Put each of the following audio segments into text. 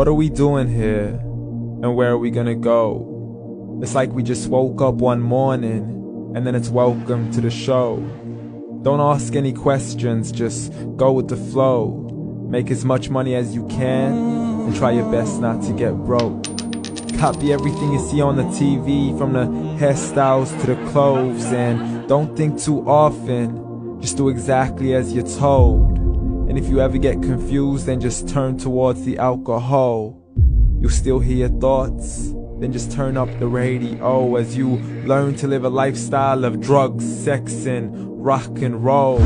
What are we doing here? And where are we gonna go? It's like we just woke up one morning and then it's welcome to the show. Don't ask any questions, just go with the flow. Make as much money as you can and try your best not to get broke. Copy everything you see on the TV, from the hairstyles to the clothes, and don't think too often, just do exactly as you're told. And if you ever get confused, then just turn towards the alcohol. You'll still hear your thoughts, then just turn up the radio as you learn to live a lifestyle of drugs, sex, and rock and roll.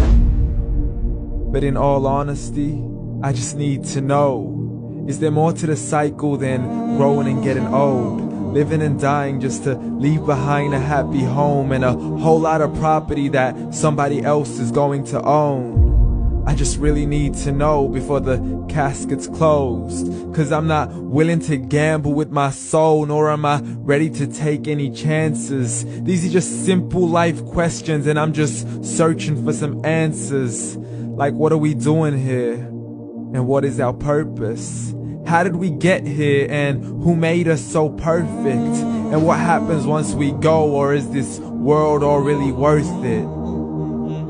But in all honesty, I just need to know, is there more to the cycle than growing and getting old? Living and dying just to leave behind a happy home and a whole lot of property that somebody else is going to own. I just really need to know before the casket's closed, 'cause I'm not willing to gamble with my soul, nor am I ready to take any chances. These are just simple life questions and I'm just searching for some answers. Like, what are we doing here? And what is our purpose? How did we get here, and who made us so perfect? And what happens once we go, or is this world all really worth it?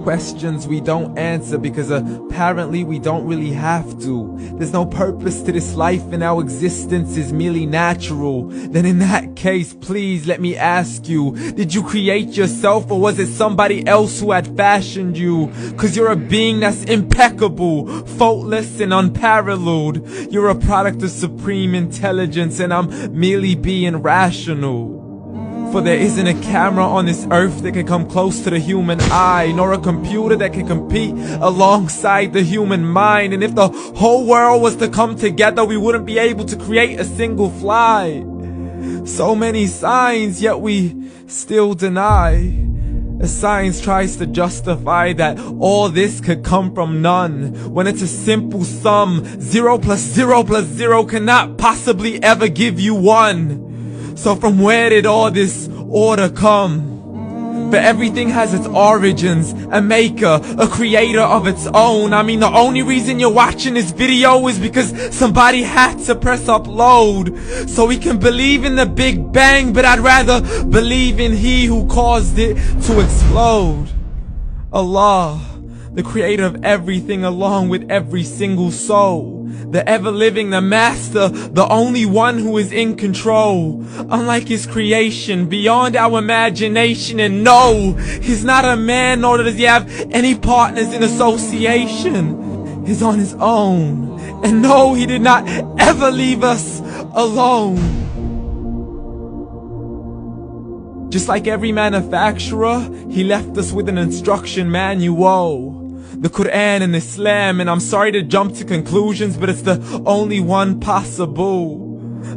Questions we don't answer because apparently we don't really have to. There's no purpose to this life and our existence is merely natural. Then in that case, please let me ask you, did you create yourself, or was it somebody else who had fashioned you? 'Cause you're a being that's impeccable, faultless and unparalleled. You're a product of supreme intelligence and I'm merely being rational. For there isn't a camera on this earth that can come close to the human eye, nor a computer that can compete alongside the human mind. And if the whole world was to come together, we wouldn't be able to create a single fly. So many signs, yet we still deny. As science tries to justify that all this could come from none, when it's a simple sum. 0 plus 0 plus 0 cannot possibly ever give you 1. So from where did all this order come? For everything has its origins, a maker, a creator of its own. I mean, the only reason you're watching this video is because somebody had to press upload. So we can believe in the Big Bang, but I'd rather believe in He who caused it to explode. Allah, the creator of everything along with every single soul. The ever-living, the master, the only one who is in control. Unlike his creation, beyond our imagination. And no, he's not a man, nor does he have any partners in association. He's on his own. And no, he did not ever leave us alone. Just like every manufacturer, he left us with an instruction manual. The Quran and Islam, and I'm sorry to jump to conclusions, but it's the only one possible.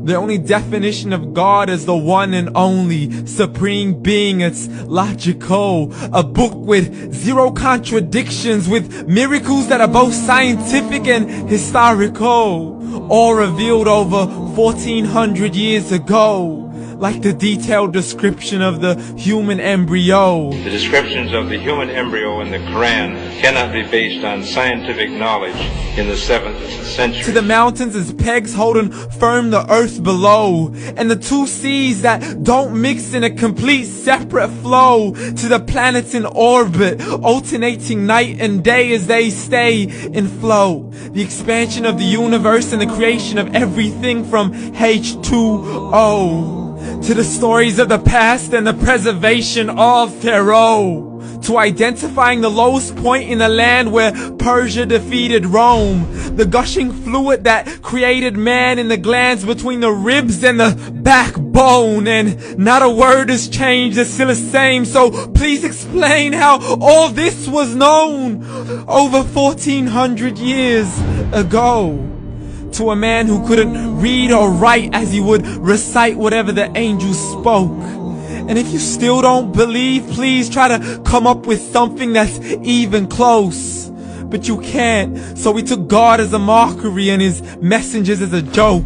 The only definition of God is the one and only supreme being. It's logical, a book with 0 contradictions, with miracles that are both scientific and historical, all revealed over 1400 years ago. Like the detailed description of the human embryo. The descriptions of the human embryo in the Quran cannot be based on scientific knowledge in the 7th century. To the mountains as pegs holding firm the earth below, and the 2 seas that don't mix in a complete separate flow. To the planets in orbit, alternating night and day as they stay in flow. The expansion of the universe and the creation of everything from H2O. To the stories of the past and the preservation of Pharaoh. To identifying the lowest point in the land where Persia defeated Rome. The gushing fluid that created man in the glands between the ribs and the backbone. And not a word has changed, it's still the same. So please explain how all this was known over 1400 years ago. To a man who couldn't read or write, as he would recite whatever the angels spoke. And if you still don't believe, please try to come up with something that's even close. But you can't, so we took God as a mockery and his messengers as a joke.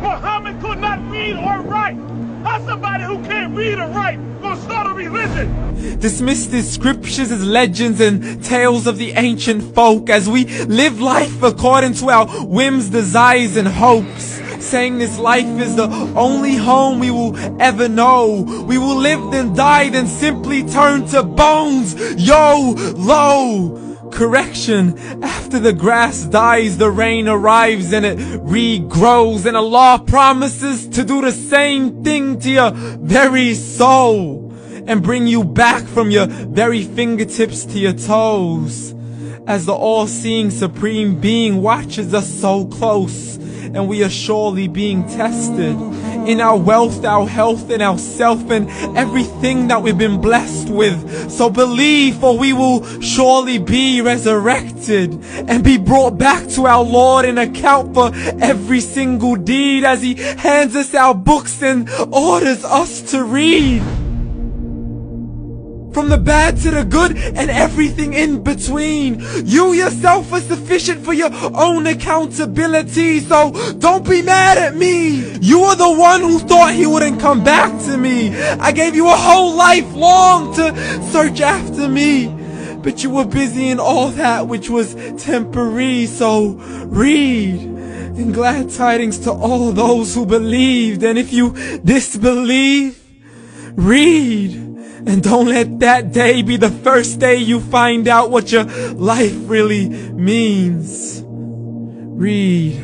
Muhammad could not read or write. How's somebody who can't read or write gonna start a religion? Dismiss the scriptures as legends and tales of the ancient folk, as we live life according to our whims, desires, and hopes. saying this life is the only home we will ever know. We will live then die, then simply turn to bones. YOLO! Correction, after the grass dies, the rain arrives and it regrows, and Allah promises to do the same thing to your very soul and bring you back from your very fingertips to your toes, as the all-seeing supreme being watches us so close, and we are surely being tested in our wealth, our health, and our self, and everything that we've been blessed with. So believe, for we will surely be resurrected and be brought back to our Lord and account for every single deed, as He hands us our books and orders us to read. From the bad to the good and everything in between. You yourself are sufficient for your own accountability, so don't be mad at me. You are the one who thought He wouldn't come back to me. I gave you a whole life long to search after me, but you were busy in all that which was temporary. So read, and glad tidings to all those who believed. And if you disbelieve, read. And don't let that day be the first day you find out what your life really means. Read.